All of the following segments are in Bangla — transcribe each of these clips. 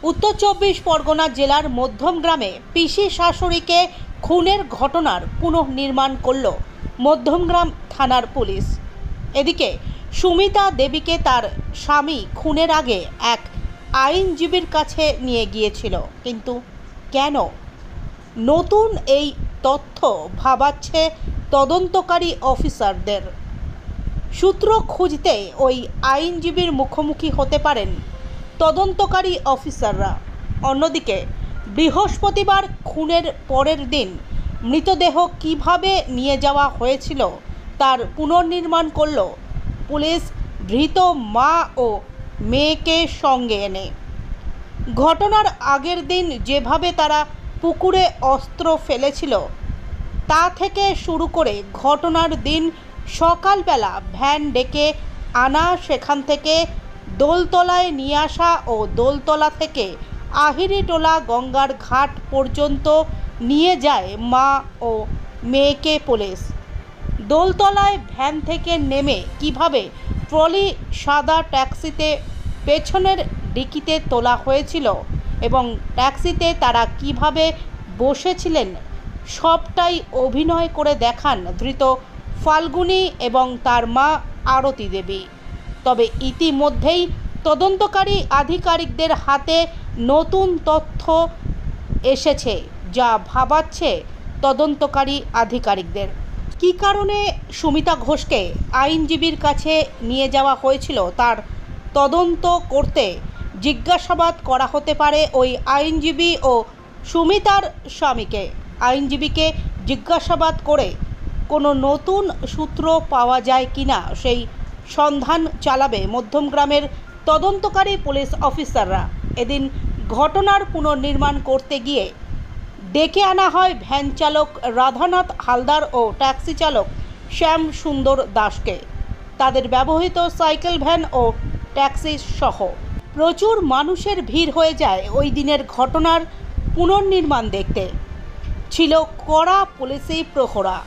উত্তর 24 পরগনা জেলার মধ্যমগ্রামে পিসি শাশুড়িকে খুনের ঘটনার পুনর্নির্মাণ করল মধ্যমগ্রাম থানার পুলিশ। এদিকে সুমিতা দেবীকে তার স্বামী খুনের আগে এক আইনজীবীর কাছে নিয়ে গিয়েছিল, কিন্তু কেন? নতুন এই তথ্য ভাবাচ্ছে তদন্তকারী অফিসারদের। সূত্র খুঁজতে ওই আইনজীবীর মুখোমুখি হতে পারেন তদন্তকারী অফিসাররা। অন্যদিকে বৃহস্পতিবার খুনের পরের দিন মৃতদেহ কিভাবে নিয়ে যাওয়া হয়েছিল তার পুনর্নির্মাণ করল পুলিশ, ধৃত মা ও মেয়েকে সঙ্গে এনে। ঘটনার আগের দিন যেভাবে তারা পুকুরে অস্ত্র ফেলেছিল তা থেকে শুরু করে ঘটনার দিন সকালবেলা ভ্যান ডেকে আনা, সেখান থেকে দোলতলায় নিয়ে আসা ও দোলতলা থেকে আহিরিটোলা গঙ্গার ঘাট পর্যন্ত নিয়ে যায় মা ও মেয়েকে পুলিশ। দোলতলায় ভ্যান থেকে নেমে কিভাবে ট্রলি সাদা ট্যাক্সিতে পেছনের ডিকিতে তোলা হয়েছিল এবং ট্যাক্সিতে তারা কিভাবে বসেছিলেন সবটাই অভিনয় করে দেখান ধৃত ফাল্গুনী এবং তার মা আরতি দেবী। তবে ইতিমধ্যেই তদন্তকারী আধিকারিকদের হাতে নতুন তথ্য এসেছে, যা ভাবাচ্ছে তদন্তকারী আধিকারিকদের। কী কারণে সুমিতা ঘোষকে আইনজীবীর কাছে নিয়ে যাওয়া হয়েছিল তার তদন্ত করতে জিজ্ঞাসাবাদ করা হতে পারে ওই আইনজীবী ও সুমিতার স্বামীকে। আইনজীবীকে জিজ্ঞাসাবাদ করে কোনো নতুন সূত্র পাওয়া যায় কিনা সেই সন্ধান চালাবে মধ্যমগ্রামের তদন্তকারী পুলিশ অফিসাররা। এদিন ঘটনার পুনর্নির্মাণ করতে গিয়ে ডেকে আনা হয় ভ্যান চালক রাধানাথ হালদার ও ট্যাক্সি চালক শ্যাম সুন্দর দাসকে। তাদের ব্যবহৃত সাইকেল ভ্যান ও ট্যাক্সি সহ প্রচুর মানুষের ভিড় হয়ে যায় ওই দিনের ঘটনার পুনর্নির্মাণ দেখতে। ছিল কড়া পুলিশি প্রহরা।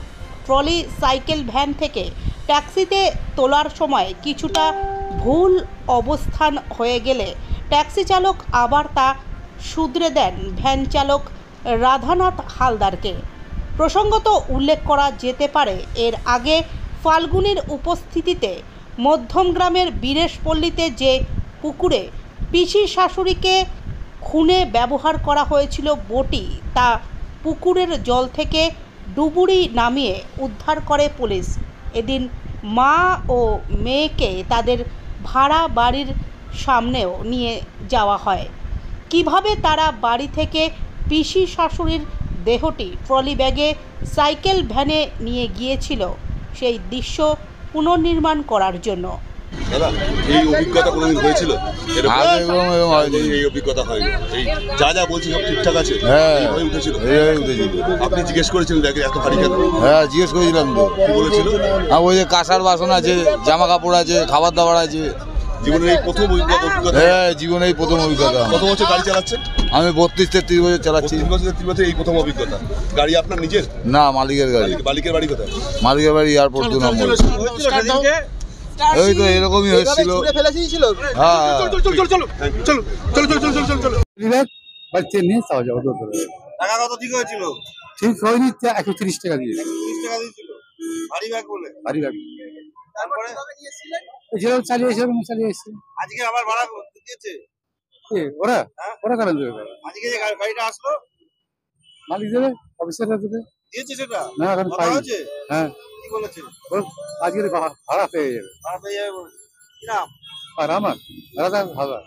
ট্রলি সাইকেল ভ্যান থেকে ট্যাক্সিতে তোলার সময় কিছুটা ভুল অবস্থান হয়ে গেলে ট্যাক্সি চালক আবার তা শুধরে দেন ভ্যান চালক রাধানাথ হালদারকে। প্রসঙ্গত উল্লেখ করা যেতে পারে, এর আগে ফাল্গুনীর উপস্থিতিতে মধ্যমগ্রামের বীরেশপল্লীতে যে পুকুরে পিসি শাশুড়িকে খুনে ব্যবহার করা হয়েছিল বটি, তা পুকুরের জল থেকে ডুবুরি নামিয়ে উদ্ধার করে পুলিশ। এদিন মা ও মেয়েকে তাদের ভাড়া বাড়ির সামনেও নিয়ে যাওয়া হয়। কিভাবে তারা বাড়ি থেকে পিসি শাশুড়ির দেহটি ট্রলি ব্যাগে সাইকেল ভ্যানে নিয়ে গিয়েছিল সেই দৃশ্য পুনর্নির্মাণ করার জন্য। দাদা, এই অভিজ্ঞতা কোনোদিন হয়েছিল? এই অভিজ্ঞতা হয়নি। এই যা যা বলছি সব ঠিকঠাক আছে? হ্যাঁ, উঠেছিল। আপনি জিজ্ঞেস করেছিলেন ব্যাগে এত ভারী কেন? হ্যাঁ, জিজ্ঞেস করেছিলাম তো। কি বলেছিল? ওই যে কাঁসার বাসন আছে, জামা কাপড় আছে, খাবার দাবার আছে। জীবনের এই প্রথম অভিজ্ঞতা? হ্যাঁ, জীবনের এই প্রথম অভিজ্ঞতা। কত বছর গাড়ি চালাচ্ছেন? আমি 32-33 বছর চালাচ্ছি। 32 বছর এই প্রথম অভিজ্ঞতা। গাড়ি আপনার নিজের? না, মালিকের গাড়ি। মালিকের বাড়ি কোথায়? মালিকের বাড়ি এয়ারপোর্ট 2 নম্বর। ওই তো এরকমই হয়েছিল। হ্যাঁ, টাকা কত ঠিক হয়েছিল? ঠিক হয়নি, 130 টাকা দিয়েছে। 30 টাকা দিয়েছিল ভারী ব্যাগ বলে? ভারী ব্যাগ। তারপরে যেরকম চালিয়ে এসছে। আজকে আবার ভাড়া দিয়েছে? ওরা হ্যাঁ, ওরা কারণ দেবে। আজকে যে গাড়িটা আসলো মালিক দেবে, অফিসাররা দেবে। দিয়েছে সেটা? না, এখন কথা পাই। হয়েছে? হ্যাঁ, কি বলেছে? আজকে ভাড়া পেয়ে যাবে। ভাড়া পেয়ে যাবে বলেছে। কি নাম? আর আমার রাধা হালদার।